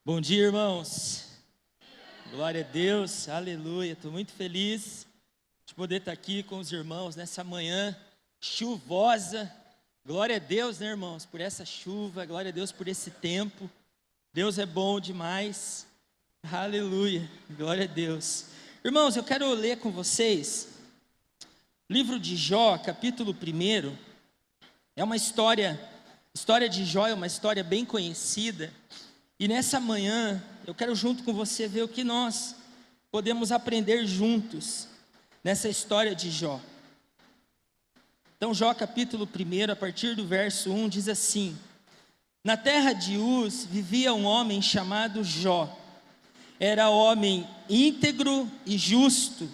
Bom dia, irmãos. Glória a Deus, aleluia. Estou muito feliz de poder estar aqui com os irmãos nessa manhã chuvosa. Glória a Deus, né, irmãos, por essa chuva. Glória a Deus por esse tempo. Deus é bom demais. Aleluia, glória a Deus. Irmãos, eu quero ler com vocês livro de Jó, capítulo 1. É uma história de Jó é uma história bem conhecida. E nessa manhã, eu quero junto com você ver o que nós podemos aprender juntos nessa história de Jó. Então, Jó capítulo 1, a partir do verso 1, diz assim: Na terra de Uz vivia um homem chamado Jó. Era homem íntegro e justo,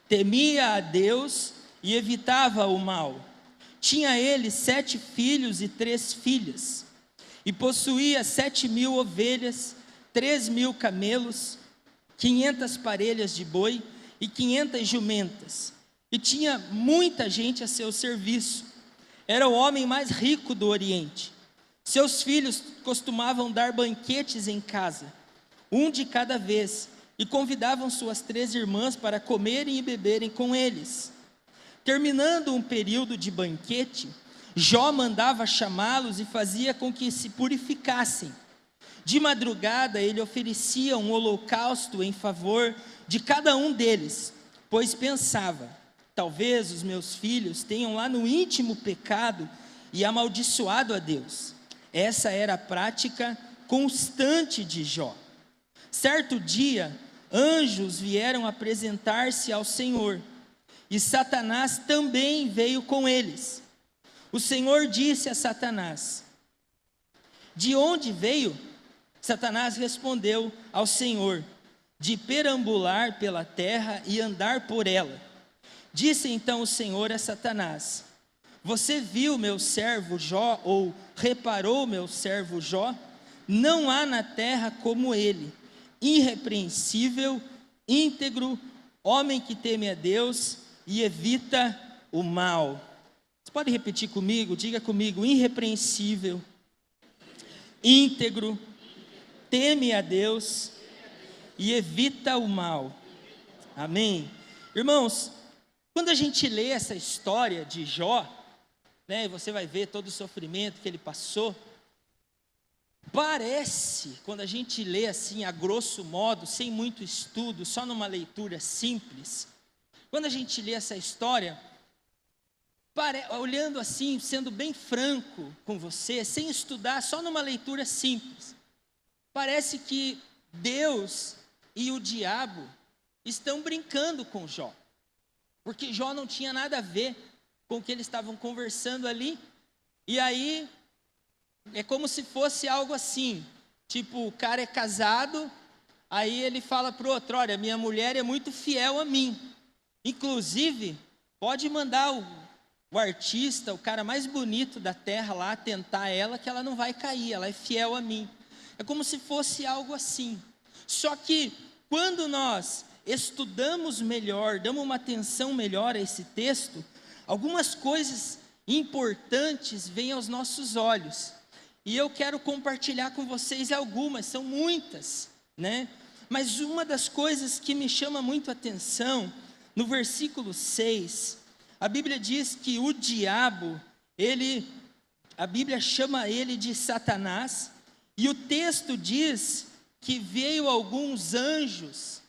temia a Deus e evitava o mal. Tinha ele 7 filhos e 3 filhas. E possuía 7.000 ovelhas, 3.000 camelos, 500 parelhas de boi e 500 jumentas. E tinha muita gente a seu serviço. Era o homem mais rico do Oriente. Seus filhos costumavam dar banquetes em casa, um de cada vez, e convidavam suas 3 irmãs para comerem e beberem com eles. Terminando um período de banquete, Jó mandava chamá-los e fazia com que se purificassem. De madrugada ele oferecia um holocausto em favor de cada um deles, pois pensava: talvez os meus filhos tenham lá no íntimo pecado e amaldiçoado a Deus. Essa era a prática constante de Jó. Certo dia, anjos vieram apresentar-se ao Senhor, e Satanás também veio com eles. O Senhor disse a Satanás: de onde veio? Satanás respondeu ao Senhor: de perambular pela terra e andar por ela. Disse então o Senhor a Satanás: você viu meu servo Jó, ou reparou meu servo Jó? Não há na terra como ele, irrepreensível, íntegro, homem que teme a Deus e evita o mal. Você pode repetir comigo? Diga comigo: irrepreensível, íntegro, teme a Deus e evita o mal. Amém? Irmãos, quando a gente lê essa história de Jó, né, você vai ver todo o sofrimento que ele passou. Parece, quando a gente lê assim a grosso modo, sem muito estudo, só numa leitura simples, quando a gente lê essa história, olhando assim, sendo bem franco com você, sem estudar, só numa leitura simples, parece que Deus e o diabo estão brincando com Jó, porque Jó não tinha nada a ver com o que eles estavam conversando ali. E aí é como se fosse algo assim, tipo, o cara é casado, aí ele fala para o outro: olha, minha mulher é muito fiel a mim, inclusive pode mandar o artista, o cara mais bonito da terra lá, tentar ela, que ela não vai cair, ela é fiel a mim. É como se fosse algo assim. Só que quando nós estudamos melhor, damos uma atenção melhor a esse texto, algumas coisas importantes vêm aos nossos olhos. E eu quero compartilhar com vocês algumas, são muitas, né? Mas uma das coisas que me chama muito a atenção, no versículo 6, a Bíblia diz que o diabo, a Bíblia chama ele de Satanás, e o texto diz que veio alguns anjos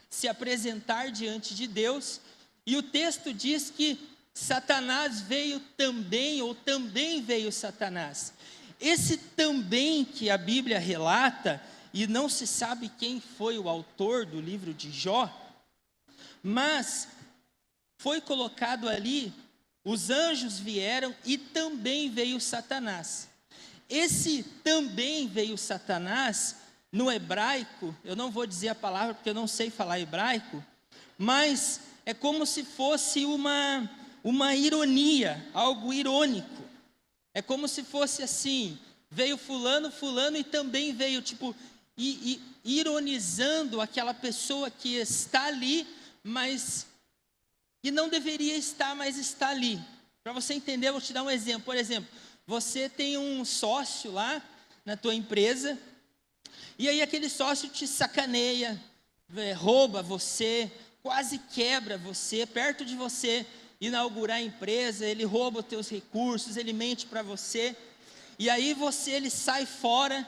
se apresentar diante de Deus, e o texto diz que Satanás veio também, ou também veio Satanás. Esse também que a Bíblia relata, e não se sabe quem foi o autor do livro de Jó, mas foi colocado ali, os anjos vieram e também veio Satanás. Esse também veio Satanás, no hebraico, eu não vou dizer a palavra porque eu não sei falar hebraico, mas é como se fosse uma ironia, algo irônico. É como se fosse assim: veio fulano e também veio, tipo, ironizando aquela pessoa que está ali, mas que não deveria estar, mas está ali. Para você entender, eu vou te dar um exemplo. Por exemplo, você tem um sócio lá na tua empresa, E aí aquele sócio te sacaneia, rouba você, quase quebra você, perto de você inaugurar a empresa, ele rouba os teus recursos, ele mente para você, e aí ele sai fora,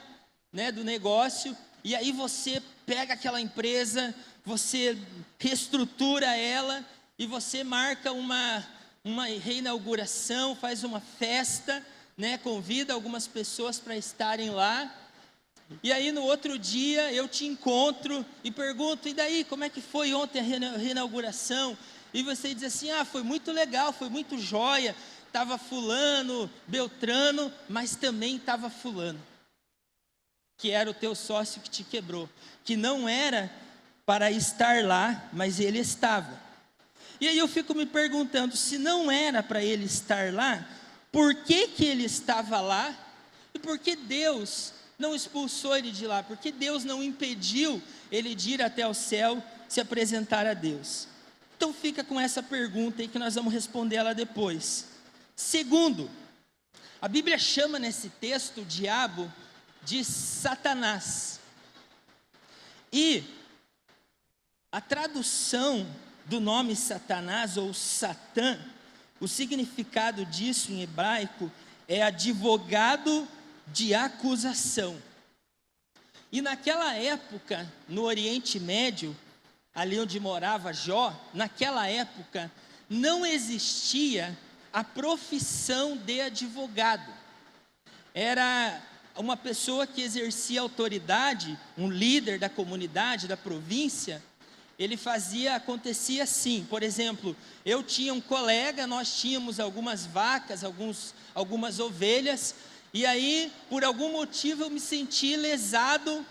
né, do negócio, e aí você pega aquela empresa, você reestrutura ela, e você marca uma reinauguração, faz uma festa, né, convida algumas pessoas para estarem lá, e aí no outro dia eu te encontro e pergunto, e daí, como é que foi ontem a reinauguração? E você diz assim, foi muito legal, foi muito jóia, estava fulano, Beltrano, mas também estava fulano, que era o teu sócio que te quebrou, que não era para estar lá, mas ele estava. E aí eu fico me perguntando, se não era para ele estar lá, por que ele estava lá? E por que Deus não expulsou ele de lá? Por que Deus não impediu ele de ir até o céu, se apresentar a Deus? Então fica com essa pergunta aí que nós vamos responder ela depois. Segundo, a Bíblia chama nesse texto o diabo de Satanás. E a tradução do nome Satanás ou Satã, o significado disso em hebraico é advogado de acusação. E naquela época, no Oriente Médio, ali onde morava Jó, naquela época não existia a profissão de advogado. Era uma pessoa que exercia autoridade, um líder da comunidade, da província. Acontecia assim, por exemplo, eu tinha um colega, nós tínhamos algumas vacas, algumas ovelhas, e aí, por algum motivo, eu me senti lesado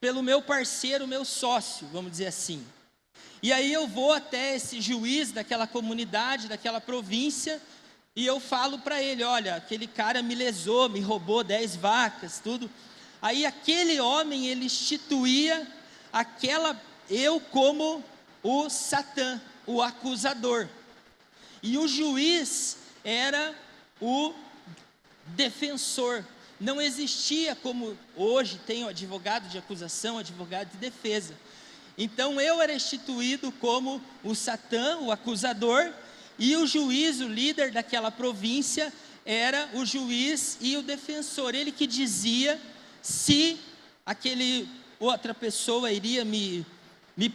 pelo meu parceiro, meu sócio, vamos dizer assim. E aí eu vou até esse juiz daquela comunidade, daquela província, e eu falo para ele, olha, aquele cara me lesou, me roubou 10 vacas, tudo. Aí aquele homem, ele instituía eu como o Satã, o acusador. E o juiz era o defensor. Não existia como hoje tem o advogado de acusação, advogado de defesa. Então eu era instituído como o Satã, o acusador, e o juiz, o líder daquela província, era o juiz e o defensor. Ele que dizia se aquele outra pessoa iria me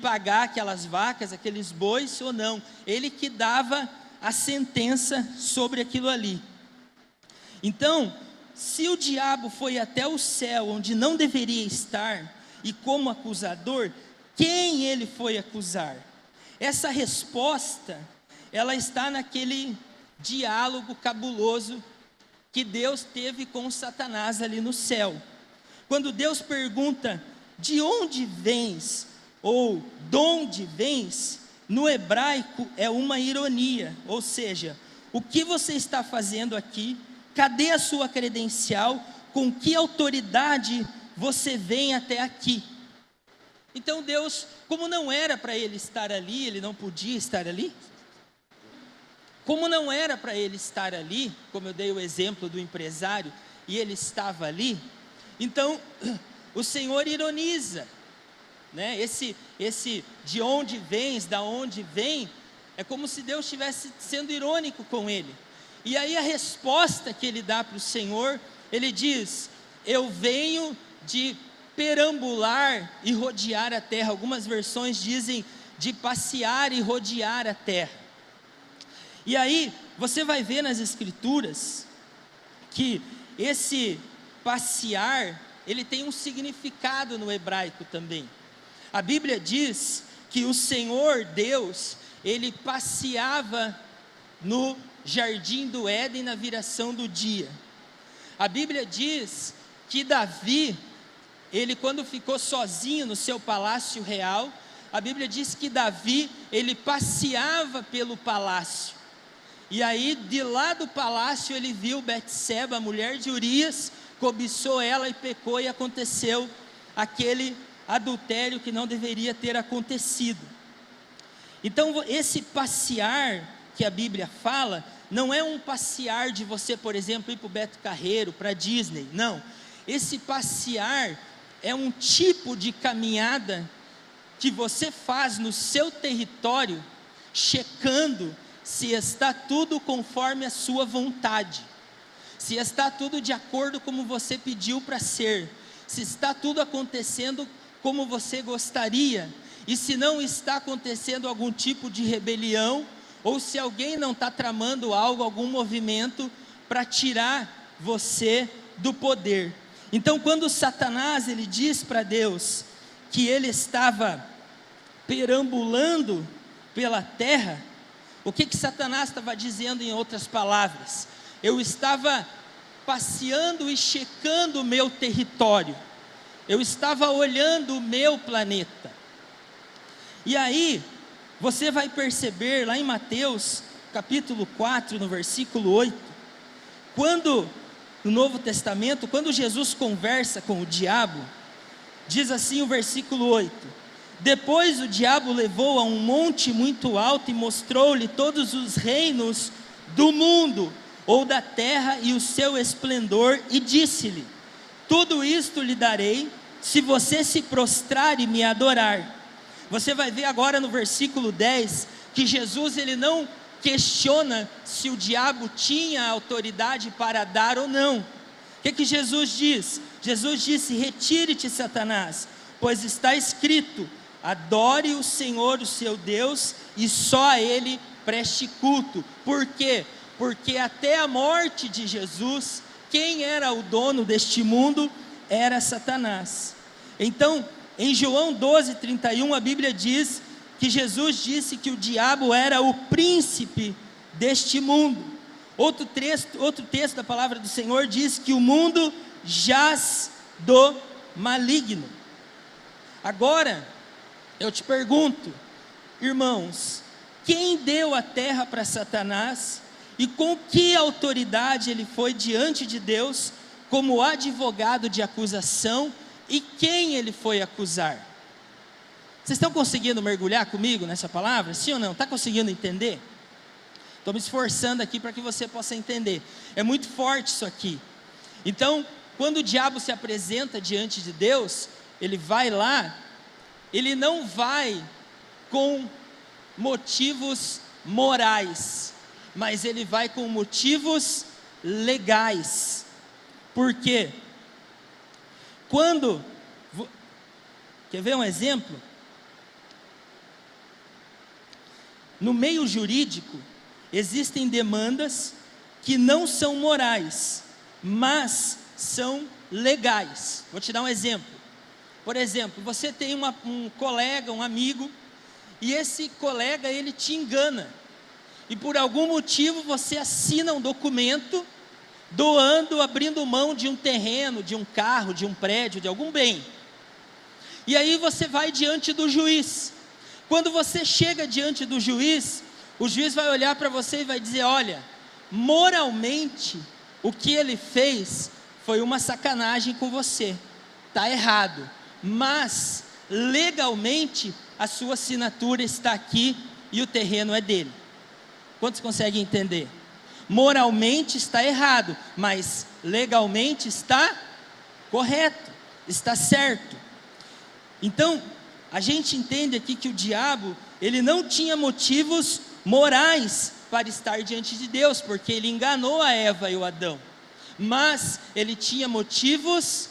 pagar aquelas vacas, aqueles bois ou não. Ele que dava a sentença sobre aquilo ali. Então, se o diabo foi até o céu, onde não deveria estar, e como acusador, quem ele foi acusar? Essa resposta, ela está naquele diálogo cabuloso que Deus teve com Satanás ali no céu. Quando Deus pergunta, de onde vens? Ou de onde vens? No hebraico é uma ironia, ou seja, o que você está fazendo aqui? Cadê a sua credencial? Com que autoridade você vem até aqui? Então Deus, como não era para ele estar ali, ele não podia estar ali. Como não era para ele estar ali, como eu dei o exemplo do empresário, e ele estava ali, então o Senhor ironiza, né? Esse de onde vens, da onde vem, é como se Deus estivesse sendo irônico com ele. E aí a resposta que ele dá para o Senhor, ele diz, eu venho de perambular e rodear a terra. Algumas versões dizem de passear e rodear a terra. E aí você vai ver nas escrituras que esse passear, ele tem um significado no hebraico também. A Bíblia diz que o Senhor Deus, ele passeava no jardim do Éden na viração do dia. A Bíblia diz que Davi, ele quando ficou sozinho no seu palácio real, a Bíblia diz que Davi, ele passeava pelo palácio. E aí de lá do palácio ele viu Betseba, a mulher de Urias, cobiçou ela e pecou, e aconteceu aquele adultério que não deveria ter acontecido. Então esse passear que a Bíblia fala, não é um passear de você, por exemplo, ir para o Beto Carreiro, para a Disney, não. Esse passear é um tipo de caminhada que você faz no seu território, checando se está tudo conforme a sua vontade, se está tudo de acordo como você pediu para ser, se está tudo acontecendo como você gostaria, e se não está acontecendo algum tipo de rebelião, ou se alguém não está tramando algo, algum movimento para tirar você do poder. Então, quando Satanás ele diz para Deus que ele estava perambulando pela terra, o que Satanás estava dizendo em outras palavras? Eu estava passeando e checando o meu território, eu estava olhando o meu planeta. E aí, você vai perceber lá em Mateus, capítulo 4, no versículo 8, quando, no Novo Testamento, quando Jesus conversa com o diabo, diz assim o versículo 8: depois o diabo levou a um monte muito alto e mostrou-lhe todos os reinos do mundo, ou da terra, e o seu esplendor, e disse-lhe: tudo isto lhe darei, se você se prostrar e me adorar. Você vai ver agora no versículo 10, que Jesus ele não questiona se o diabo tinha autoridade para dar ou não. O que Jesus diz? Jesus disse: retire-te, Satanás, pois está escrito: adore o Senhor, o seu Deus, e só a Ele preste culto. Por quê? Porque até a morte de Jesus, quem era o dono deste mundo era Satanás. Então, em João 12:31, a Bíblia diz que Jesus disse que o diabo era o príncipe deste mundo. Outro texto da palavra do Senhor diz que o mundo jaz do maligno. Agora, eu te pergunto, irmãos, quem deu a terra para Satanás e com que autoridade ele foi diante de Deus como advogado de acusação, e quem ele foi acusar? Vocês estão conseguindo mergulhar comigo nessa palavra? Sim ou não? Está conseguindo entender? Estou me esforçando aqui para que você possa entender. É muito forte isso aqui. Então, quando o diabo se apresenta diante de Deus, ele vai lá, ele não vai com motivos morais, mas ele vai com motivos legais. Por quê? Quer ver um exemplo? No meio jurídico, existem demandas que não são morais, mas são legais. Vou te dar um exemplo. Por exemplo, você tem um colega, um amigo, e esse colega ele te engana, e por algum motivo você assina um documento abrindo mão de um terreno, de um carro, de um prédio, de algum bem. E aí você vai diante do juiz. Quando você chega diante do juiz, o juiz vai olhar para você e vai dizer: olha, moralmente o que ele fez foi uma sacanagem com você, está errado, mas legalmente a sua assinatura está aqui e o terreno é dele. Quantos conseguem entender? Moralmente está errado, mas legalmente está correto, está certo. Então, a gente entende aqui que o diabo, ele não tinha motivos morais para estar diante de Deus, porque ele enganou a Eva e o Adão, mas ele tinha motivos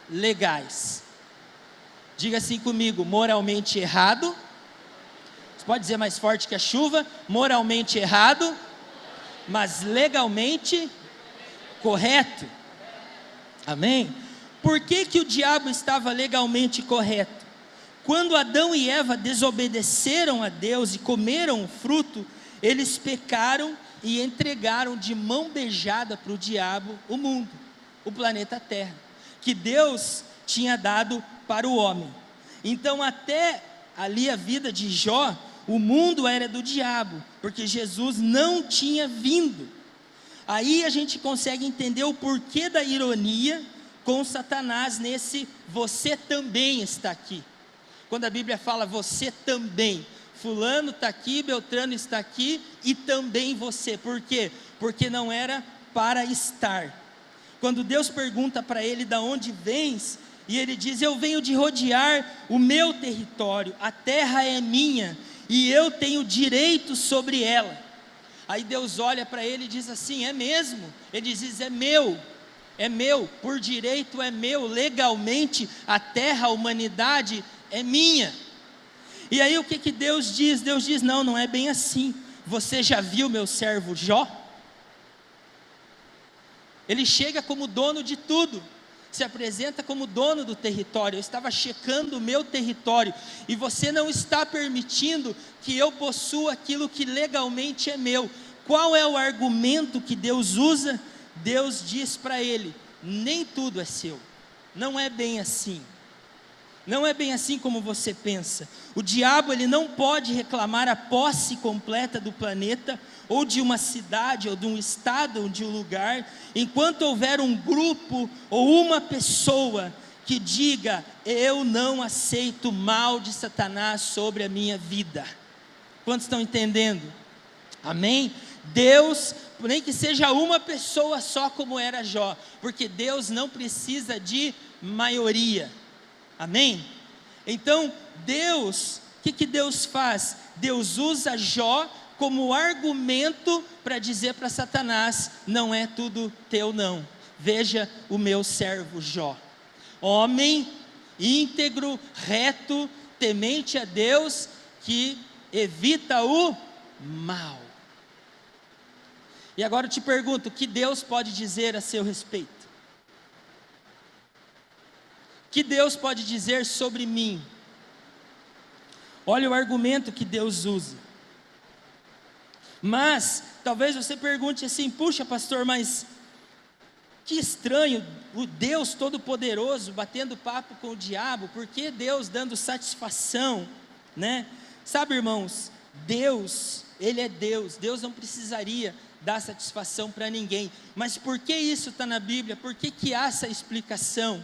legais. Diga assim comigo: moralmente errado. Você pode dizer mais forte que a chuva: moralmente errado, mas legalmente correto. Amém? Por que o diabo estava legalmente correto? Quando Adão e Eva desobedeceram a Deus e comeram o fruto, eles pecaram e entregaram de mão beijada para o diabo o mundo, o planeta Terra, que Deus tinha dado para o homem. Então, até ali a vida de Jó, o mundo era do diabo, porque Jesus não tinha vindo. Aí a gente consegue entender o porquê da ironia com Satanás nesse "você também está aqui". Quando a Bíblia fala "você também", fulano está aqui, Beltrano está aqui e também você. Por quê? Porque não era para estar. Quando Deus pergunta para ele: de onde vens? e ele diz: eu venho de rodear o meu território, a terra é minha, e eu tenho direito sobre ela. Aí Deus olha para ele e diz assim: é mesmo? Ele diz: é meu, por direito é meu, legalmente a terra, a humanidade é minha. E aí o que Deus diz? Deus diz: não é bem assim. Você já viu meu servo Jó? Ele chega como dono de tudo, se apresenta como dono do território. Eu estava checando o meu território, e você não está permitindo que eu possua aquilo que legalmente é meu. Qual é o argumento que Deus usa? Deus diz para ele: nem tudo é seu, não é bem assim. Não é bem assim como você pensa. O diabo, ele não pode reclamar a posse completa do planeta, ou de uma cidade, ou de um estado, ou de um lugar, enquanto houver um grupo, ou uma pessoa, que diga: eu não aceito o mal de Satanás sobre a minha vida. Quantos estão entendendo? Amém? Deus, nem que seja uma pessoa só, como era Jó, porque Deus não precisa de maioria. Amém? Então Deus, o que Deus faz? Deus usa Jó como argumento para dizer para Satanás: não é tudo teu não, veja o meu servo Jó, homem íntegro, reto, temente a Deus, que evita o mal. E agora eu te pergunto: o que Deus pode dizer a seu respeito? Que Deus pode dizer sobre mim? Olha o argumento que Deus usa. Mas talvez você pergunte assim: puxa, pastor, mas que estranho, o Deus Todo-Poderoso batendo papo com o diabo, por que Deus dando satisfação, né? Sabe, irmãos, Deus, Ele é Deus, Deus não precisaria dar satisfação para ninguém. Mas por que isso está na Bíblia? Por que há essa explicação?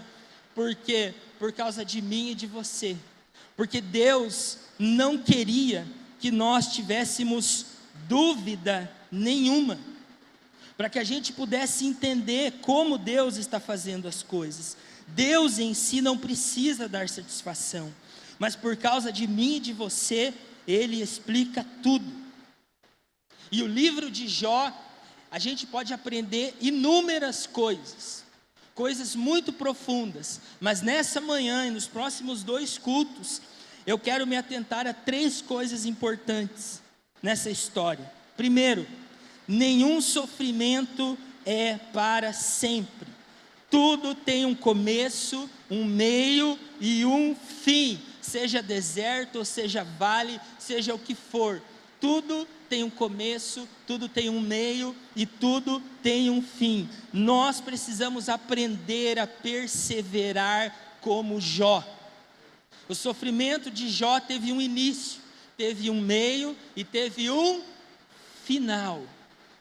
Porque por causa de mim e de você, porque Deus não queria que nós tivéssemos dúvida nenhuma, para que a gente pudesse entender como Deus está fazendo as coisas. Deus em si não precisa dar satisfação, mas por causa de mim e de você, Ele explica tudo. E o livro de Jó, a gente pode aprender inúmeras coisas muito profundas, mas nessa manhã e nos próximos 2 cultos, eu quero me atentar a 3 coisas importantes nessa história. Primeiro, nenhum sofrimento é para sempre, tudo tem um começo, um meio e um fim, seja deserto ou seja vale, seja o que for, tudo tem um começo, tudo tem um meio e tudo tem um fim. Nós precisamos aprender a perseverar como Jó. O sofrimento de Jó teve um início, teve um meio e teve um final.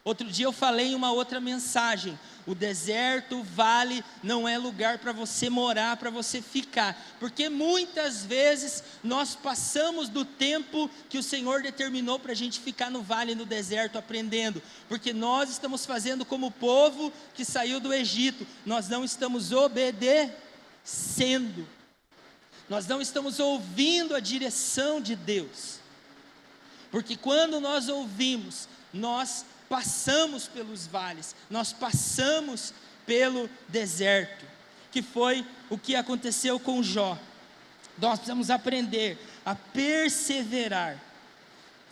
Outro dia eu falei em uma outra mensagem: o deserto, o vale, não é lugar para você morar, para você ficar, porque muitas vezes nós passamos do tempo que o Senhor determinou para a gente ficar no vale, no deserto, aprendendo, porque nós estamos fazendo como o povo que saiu do Egito, nós não estamos obedecendo, nós não estamos ouvindo a direção de Deus, porque quando nós ouvimos, nós passamos pelos vales, nós passamos pelo deserto, que foi o que aconteceu com Jó. Nós precisamos aprender a perseverar,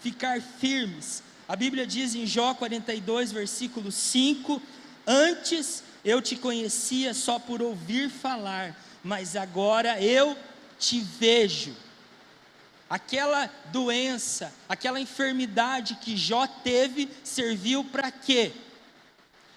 ficar firmes. A Bíblia diz em Jó 42, versículo 5: antes eu te conhecia só por ouvir falar, mas agora eu te vejo. Aquela doença, aquela enfermidade que Jó teve, serviu para quê?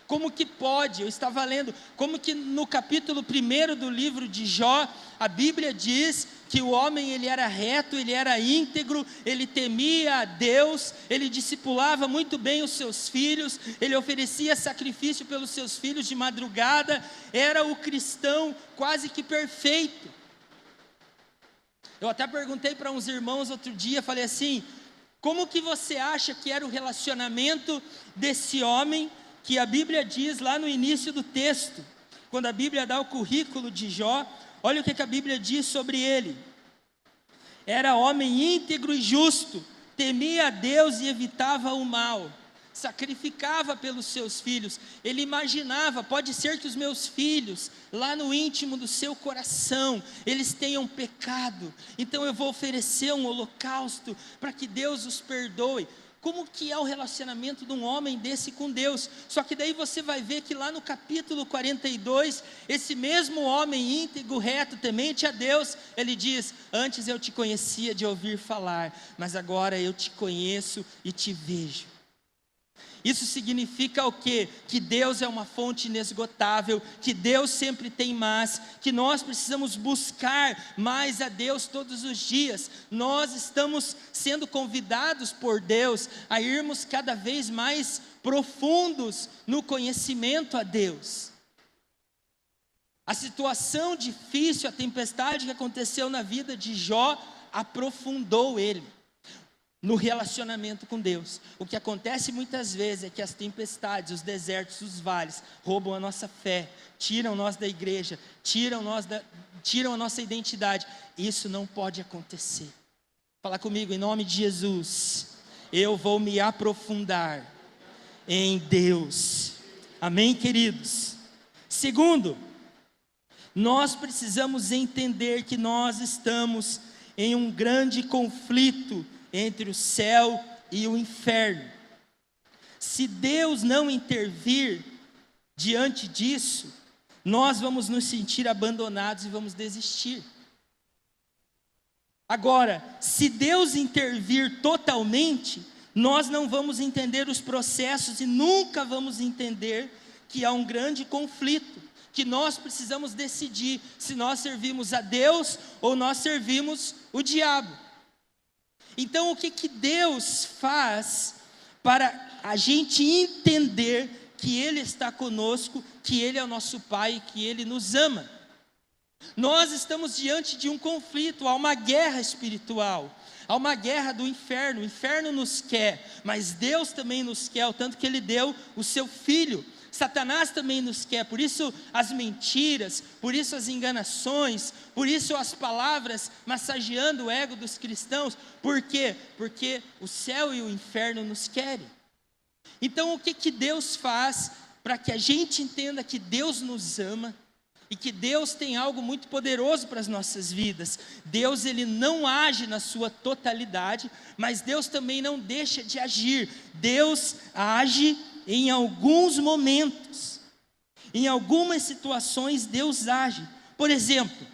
Como que pode? Eu estava lendo, como que no capítulo 1 do livro de Jó, a Bíblia diz que o homem, ele era reto, ele era íntegro, ele temia a Deus, ele discipulava muito bem os seus filhos, ele oferecia sacrifício pelos seus filhos de madrugada, era o cristão quase que perfeito. Eu até perguntei para uns irmãos outro dia, falei assim: como que você acha que era o relacionamento desse homem, que a Bíblia diz lá no início do texto, quando a Bíblia dá o currículo de Jó, olha o que a Bíblia diz sobre ele. Era homem íntegro e justo, temia a Deus e evitava o mal, sacrificava pelos seus filhos. Ele imaginava, pode ser que os meus filhos, lá no íntimo do seu coração, eles tenham pecado, então eu vou oferecer um holocausto para que Deus os perdoe. Como que é o relacionamento de um homem desse com Deus? Só que daí você vai ver que lá no capítulo 42, esse mesmo homem íntegro, reto, temente a Deus, ele diz: antes eu te conhecia de ouvir falar, mas agora eu te conheço e te vejo. Isso significa o quê? Que Deus é uma fonte inesgotável, que Deus sempre tem mais, que nós precisamos buscar mais a Deus todos os dias. Nós estamos sendo convidados por Deus a irmos cada vez mais profundos no conhecimento a Deus. A situação difícil, a tempestade que aconteceu na vida de Jó, aprofundou ele no relacionamento com Deus. O que acontece muitas vezes é que as tempestades, os desertos, os vales roubam a nossa fé, tiram nós da igreja, tiram a nossa identidade. Isso não pode acontecer. Fala comigo, em nome de Jesus, eu vou me aprofundar em Deus. Amém, queridos? Segundo, nós precisamos entender que nós estamos em um grande conflito entre o céu e o inferno. Se Deus não intervir diante disso, nós vamos nos sentir abandonados e vamos desistir. Agora, se Deus intervir totalmente, nós não vamos entender os processos e nunca vamos entender que há um grande conflito, que nós precisamos decidir se nós servimos a Deus ou nós servimos o diabo. Então, o que Deus faz para a gente entender que Ele está conosco, que Ele é o nosso Pai, que Ele nos ama? Nós estamos diante de um conflito, há uma guerra espiritual, há uma guerra do inferno. O inferno nos quer, mas Deus também nos quer, o tanto que Ele deu o seu Filho. Satanás também nos quer, por isso as mentiras, por isso as enganações, por isso as palavras massageando o ego dos cristãos. Por quê? Porque o céu e o inferno nos querem. Então o que Deus faz para que a gente entenda que Deus nos ama e que Deus tem algo muito poderoso para as nossas vidas? Deus, Ele não age na sua totalidade, mas Deus também não deixa de agir. Deus age em alguns momentos, em algumas situações Deus age. Por exemplo,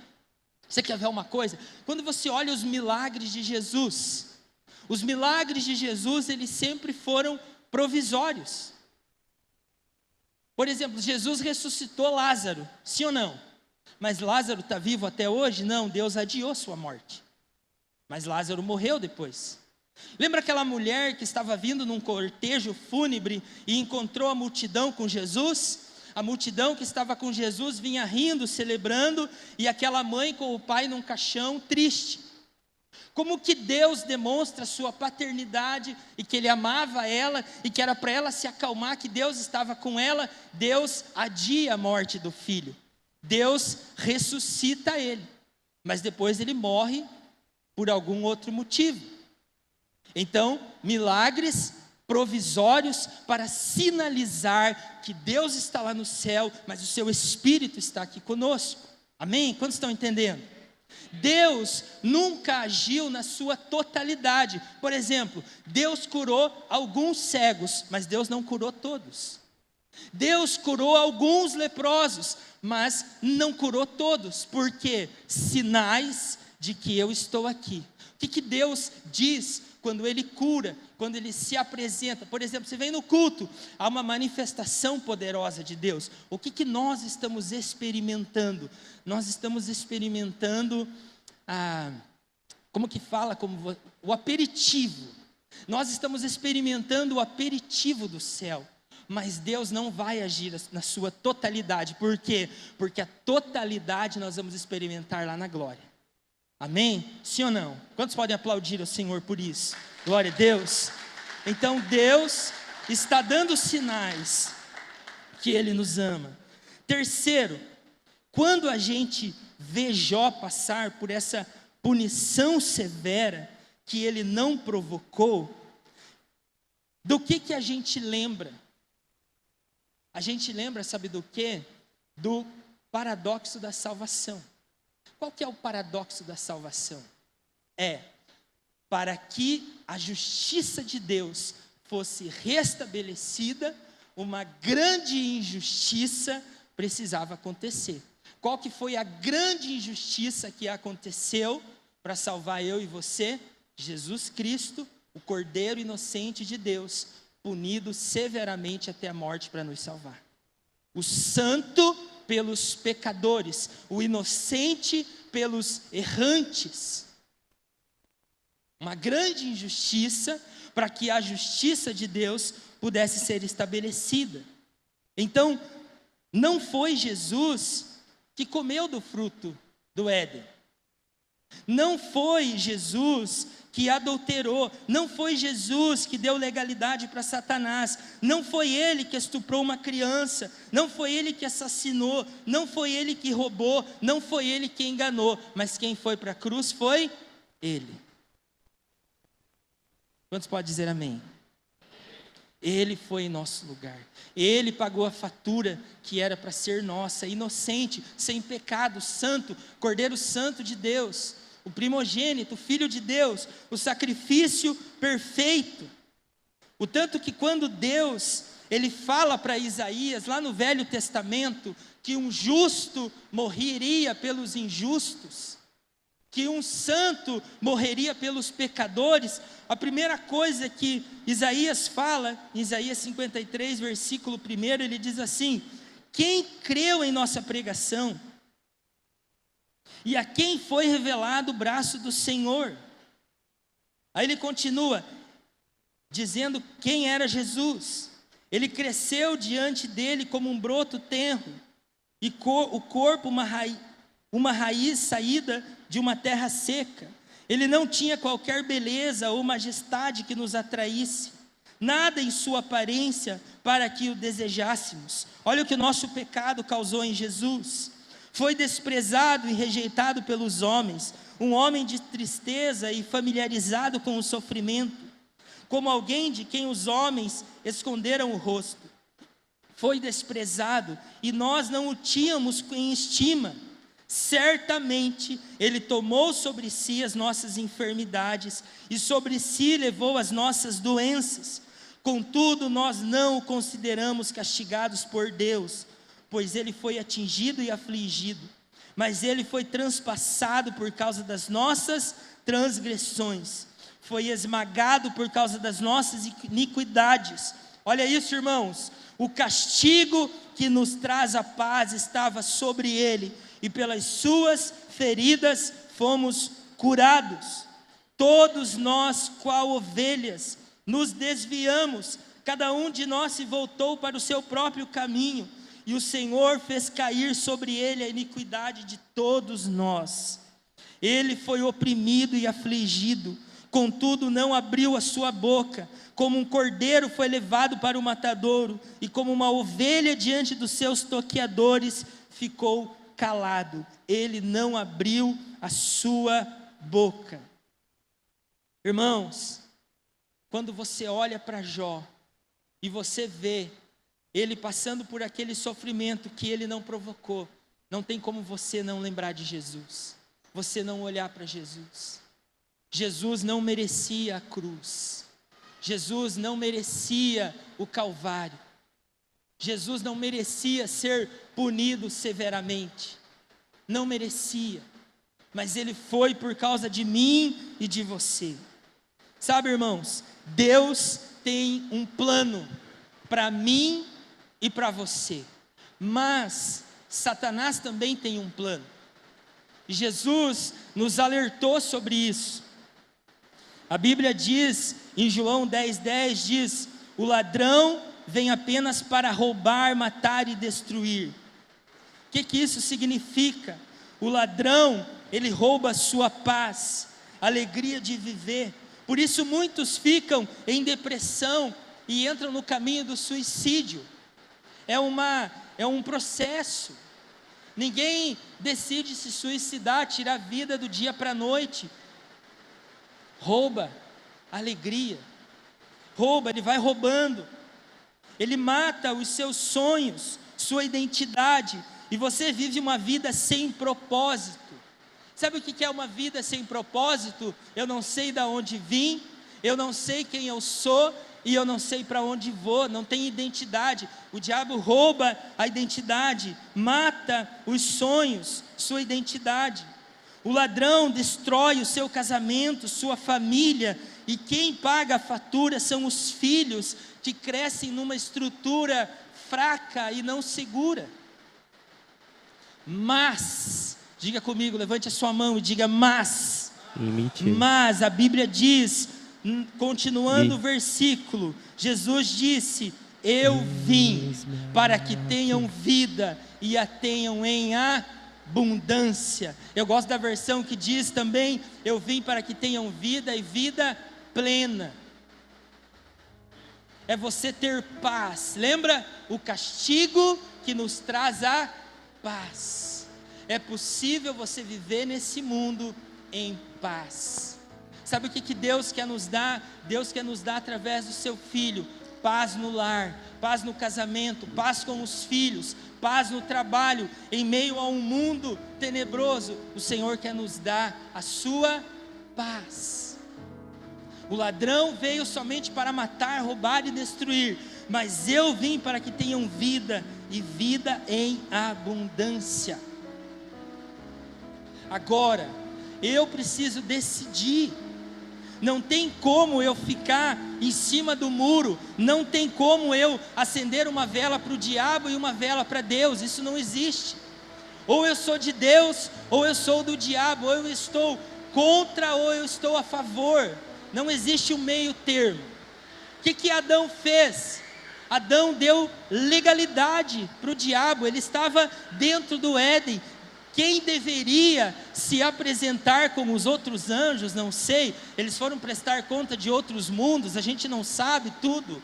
você quer ver uma coisa? Quando você olha os milagres de Jesus, os milagres de Jesus, eles sempre foram provisórios. Por exemplo, Jesus ressuscitou Lázaro, sim ou não? Mas Lázaro está vivo até hoje? Não, Deus adiou sua morte. Mas Lázaro morreu depois. Lembra aquela mulher que estava vindo num cortejo fúnebre e encontrou a multidão com Jesus? A multidão que estava com Jesus vinha rindo, celebrando, e aquela mãe com o pai num caixão, triste. Como que Deus demonstra sua paternidade e que Ele amava ela e que era para ela se acalmar, que Deus estava com ela? Deus adia a morte do filho. Deus ressuscita ele, mas depois ele morre por algum outro motivo. Então, milagres provisórios para sinalizar que Deus está lá no céu, mas o seu Espírito está aqui conosco. Amém? Quantos estão entendendo? Deus nunca agiu na sua totalidade. Por exemplo, Deus curou alguns cegos, mas Deus não curou todos. Deus curou alguns leprosos, mas não curou todos. Por quê? Sinais de que eu estou aqui. O que Deus diz quando Ele cura, quando Ele se apresenta? Por exemplo, você vem no culto, há uma manifestação poderosa de Deus. O que nós estamos experimentando? Nós estamos experimentando, o aperitivo. Nós estamos experimentando o aperitivo do céu. Mas Deus não vai agir na sua totalidade. Por quê? Porque a totalidade nós vamos experimentar lá na glória. Amém? Sim ou não? Quantos podem aplaudir ao Senhor por isso? Glória a Deus. Então Deus está dando sinais que Ele nos ama. Terceiro, Quando a gente vê Jó passar por essa punição severa que ele não provocou, do que a gente lembra? A gente lembra, sabe do quê? Do paradoxo da salvação. Qual que é o paradoxo da salvação? Para que a justiça de Deus fosse restabelecida, uma grande injustiça precisava acontecer. Qual que foi a grande injustiça que aconteceu para salvar eu e você? Jesus Cristo, o Cordeiro inocente de Deus, punido severamente até a morte para nos salvar. O santo pelos pecadores, o inocente pelos errantes. Uma grande injustiça para que a justiça de Deus pudesse ser estabelecida. Então, não foi Jesus que comeu do fruto do Éden. Não foi Jesus que adulterou, não foi Jesus que deu legalidade para Satanás, não foi ele que estuprou uma criança, não foi ele que assassinou, não foi ele que roubou, não foi ele que enganou, mas quem foi para a cruz foi ele. Quantos podem dizer amém? Ele foi em nosso lugar, ele pagou a fatura que era para ser nossa, inocente, sem pecado, santo, Cordeiro Santo de Deus, o primogênito, o Filho de Deus, o sacrifício perfeito. O tanto que quando Deus, ele fala para Isaías, lá no Velho Testamento, que um justo morreria pelos injustos, que um santo morreria pelos pecadores, a primeira coisa que Isaías fala, em Isaías 53, versículo 1, ele diz assim: quem creu em nossa pregação, e a quem foi revelado o braço do Senhor? Aí ele continua, dizendo quem era Jesus. Ele cresceu diante dele como um broto tenro, e o corpo uma raiz saída de uma terra seca. Ele não tinha qualquer beleza ou majestade que nos atraísse, nada em sua aparência para que o desejássemos. Olha o que o nosso pecado causou em Jesus. Foi desprezado e rejeitado pelos homens, um homem de tristeza e familiarizado com o sofrimento, como alguém de quem os homens esconderam o rosto. Foi desprezado e nós não o tínhamos em estima. Certamente ele tomou sobre si as nossas enfermidades e sobre si levou as nossas doenças. Contudo, nós não o consideramos castigados por Deus, pois ele foi atingido e afligido, mas ele foi transpassado por causa das nossas transgressões, foi esmagado por causa das nossas iniquidades. Olha isso, irmãos, o castigo que nos traz a paz estava sobre ele, e pelas suas feridas fomos curados. Todos nós, qual ovelhas, nos desviamos, cada um de nós se voltou para o seu próprio caminho, e o Senhor fez cair sobre ele a iniquidade de todos nós. Ele foi oprimido e afligido, contudo não abriu a sua boca. Como um cordeiro foi levado para o matadouro, e como uma ovelha diante dos seus tosqueadores, ficou calado. Ele não abriu a sua boca. Irmãos, quando você olha para Jó, e você vê ele passando por aquele sofrimento que ele não provocou, não tem como você não lembrar de Jesus, você não olhar para Jesus. Jesus não merecia a cruz, Jesus não merecia o Calvário, Jesus não merecia ser punido severamente, não merecia, mas ele foi por causa de mim e de você. Sabe, irmãos, Deus tem um plano para mim e para você, mas Satanás também tem um plano. Jesus nos alertou sobre isso. A Bíblia diz, em João 10:10, diz: o ladrão vem apenas para roubar, matar e destruir. O que isso significa? O ladrão, ele rouba a sua paz, a alegria de viver. Por isso muitos ficam em depressão e entram no caminho do suicídio. É um processo. Ninguém decide se suicidar, tirar a vida do dia para a noite. Rouba a alegria. Rouba, ele vai roubando. Ele mata os seus sonhos, sua identidade. E você vive uma vida sem propósito. Sabe o que é uma vida sem propósito? Eu não sei de onde vim, eu não sei quem eu sou, e eu não sei para onde vou, não tem identidade. O diabo rouba a identidade, mata os sonhos, sua identidade. O ladrão destrói o seu casamento, sua família, e quem paga a fatura são os filhos que crescem numa estrutura fraca e não segura. Mas, diga comigo, levante a sua mão e diga mas. Mas a Bíblia diz, continuando o versículo, Jesus disse: eu vim para que tenham vida e a tenham em abundância. Eu gosto da versão que diz também: eu vim para que tenham vida e vida plena. É você ter paz. Lembra? O castigo que nos traz a paz. É possível você viver nesse mundo em paz. Sabe o que Deus quer nos dar? Deus quer nos dar através do seu Filho: paz no lar, paz no casamento, paz com os filhos, paz no trabalho. Em meio a um mundo tenebroso, o Senhor quer nos dar a sua paz. O ladrão veio somente para matar, roubar e destruir, mas eu vim para que tenham vida e vida em abundância. Agora, eu preciso decidir. Não tem como eu ficar em cima do muro, não tem como eu acender uma vela para o diabo e uma vela para Deus. Isso não existe. Ou eu sou de Deus, ou eu sou do diabo, ou eu estou contra, ou eu estou a favor. Não existe um meio termo. O que Adão fez? Adão deu legalidade para o diabo. Ele estava dentro do Éden. Quem deveria se apresentar como os outros anjos, não sei, eles foram prestar conta de outros mundos, a gente não sabe tudo,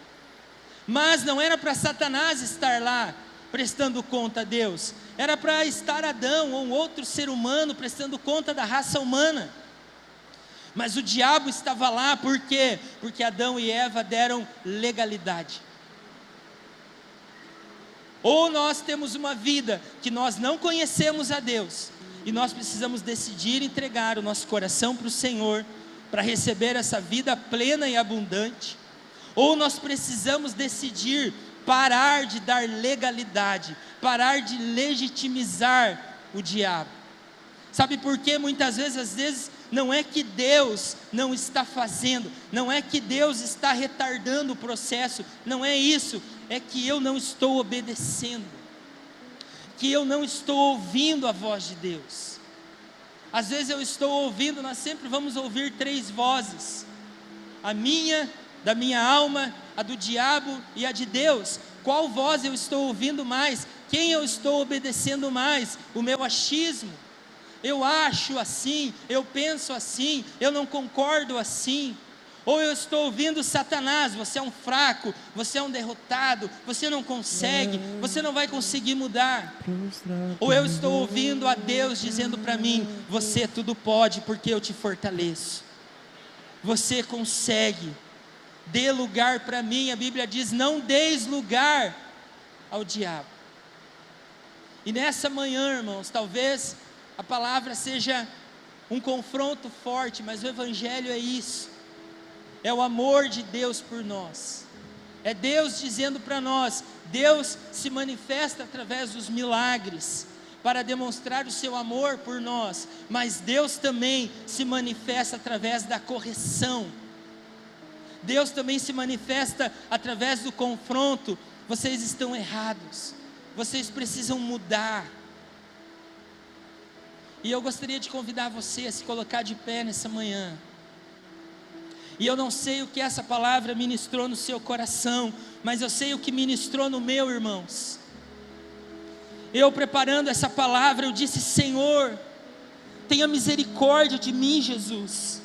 mas não era para Satanás estar lá prestando conta a Deus, era para estar Adão ou um outro ser humano prestando conta da raça humana. Mas o diabo estava lá, por quê? Porque Adão e Eva deram legalidade. Ou nós temos uma vida que nós não conhecemos a Deus, e nós precisamos decidir entregar o nosso coração para o Senhor, para receber essa vida plena e abundante. Ou nós precisamos decidir parar de dar legalidade, parar de legitimizar o diabo. Sabe por quê? Muitas vezes, às vezes, não é que Deus não está fazendo, não é que Deus está retardando o processo, não é isso, é que eu não estou obedecendo, que eu não estou ouvindo a voz de Deus. Às vezes eu estou ouvindo, nós sempre vamos ouvir 3 vozes: a minha, da minha alma, a do diabo e a de Deus. Qual voz eu estou ouvindo mais? Quem eu estou obedecendo mais? O meu achismo. Eu acho assim, eu penso assim, eu não concordo assim. Ou eu estou ouvindo Satanás: você é um fraco, você é um derrotado, você não consegue, você não vai conseguir mudar. Ou eu estou ouvindo a Deus dizendo para mim: você tudo pode, porque eu te fortaleço, você consegue, dê lugar para mim. A Bíblia diz: não deis lugar ao diabo. E nessa manhã, irmãos, talvez a palavra seja um confronto forte, mas o Evangelho é isso. É o amor de Deus por nós. É Deus dizendo para nós: Deus se manifesta através dos milagres para demonstrar o seu amor por nós, mas Deus também se manifesta através da correção. Deus também se manifesta através do confronto. Vocês estão errados, vocês precisam mudar. E eu gostaria de convidar você a se colocar de pé nessa manhã. E eu não sei o que essa palavra ministrou no seu coração, mas eu sei o que ministrou no meu, irmãos. Eu preparando essa palavra, eu disse: Senhor, tenha misericórdia de mim, Jesus.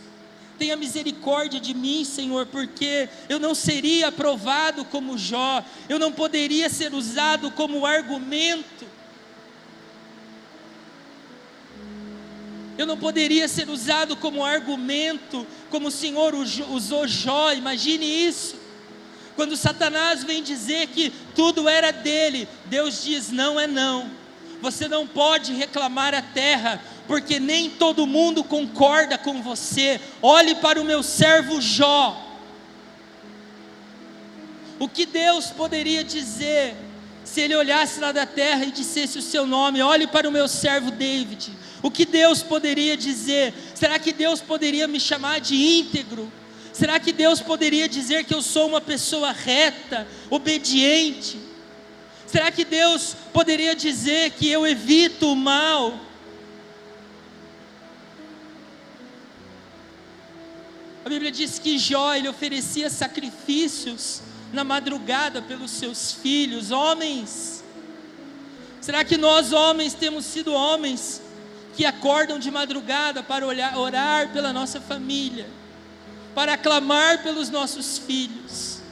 Tenha misericórdia de mim, Senhor, porque eu não seria aprovado como Jó, eu não poderia ser usado como argumento. Eu não poderia ser usado como argumento, como o Senhor usou Jó. Imagine isso. Quando Satanás vem dizer que tudo era dele, Deus diz: não é não. Você não pode reclamar a terra, porque nem todo mundo concorda com você. Olhe para o meu servo Jó. O que Deus poderia dizer se ele olhasse lá da terra e dissesse o seu nome? Olhe para o meu servo David. O que Deus poderia dizer? Será que Deus poderia me chamar de íntegro? Será que Deus poderia dizer que eu sou uma pessoa reta, obediente? Será que Deus poderia dizer que eu evito o mal? A Bíblia diz que Jó, ele oferecia sacrifícios na madrugada pelos seus filhos. Homens, será que nós homens temos sido homens que acordam de madrugada para orar pela nossa família, para clamar pelos nossos filhos?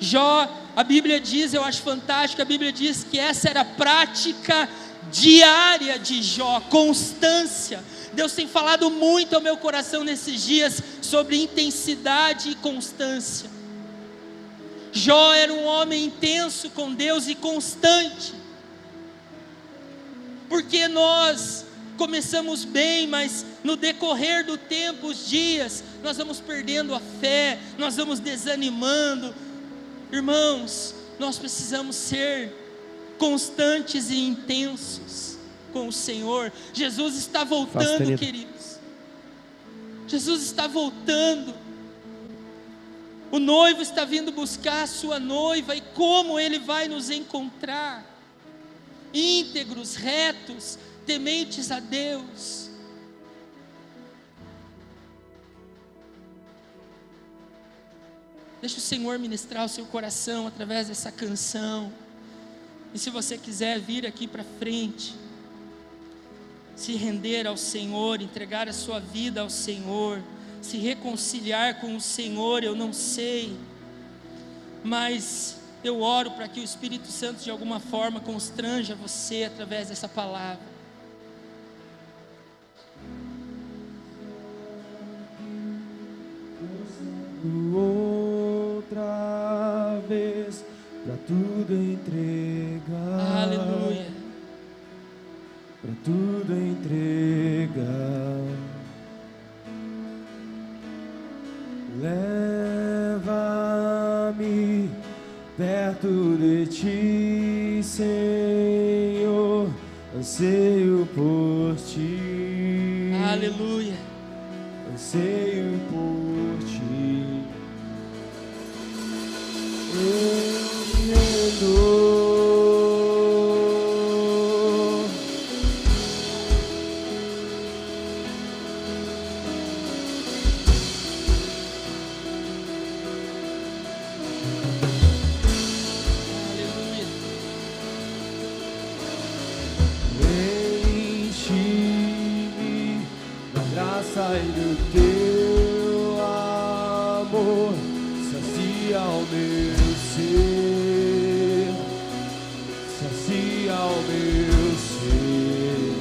Jó, a Bíblia diz, eu acho fantástico, a Bíblia diz que essa era a prática diária de Jó, constância. Deus tem falado muito ao meu coração nesses dias sobre intensidade e constância. Jó era um homem intenso com Deus e constante. Porque nós começamos bem, mas no decorrer do tempo, os dias, nós vamos perdendo a fé, nós vamos desanimando. Irmãos, nós precisamos ser constantes e intensos com o Senhor. Jesus está voltando, queridos. Jesus está voltando. O noivo está vindo buscar a sua noiva. E como Ele vai nos encontrar? Íntegros, retos, tementes a Deus. Deixa o Senhor ministrar o seu coração através dessa canção. E se você quiser vir aqui para frente, se render ao Senhor, entregar a sua vida ao Senhor, se reconciliar com o Senhor, eu não sei, mas eu oro para que o Espírito Santo de alguma forma constranja você através dessa palavra. Outra vez para tudo entregar. Aleluia. Para tudo entregar. Leva-me perto de ti, Senhor, anseio por ti. Aleluia. Anseio por ti. Eu me rendo. Enche-me da graça e do teu amor, sacia o meu ser, sacia o meu ser.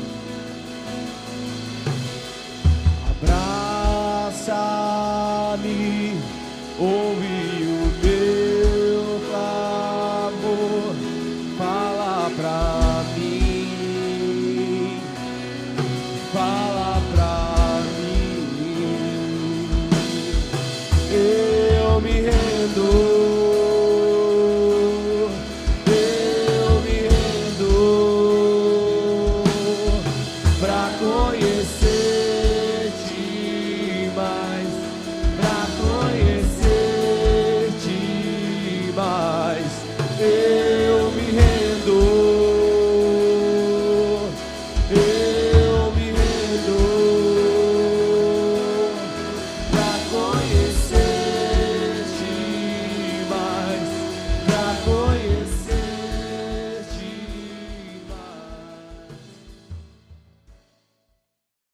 Abraça-me, ouve o meu clamor, fala pra mim, fala pra mim. Eu me rendo, eu me rendo pra conhecer-te mais, pra conhecer-te mais.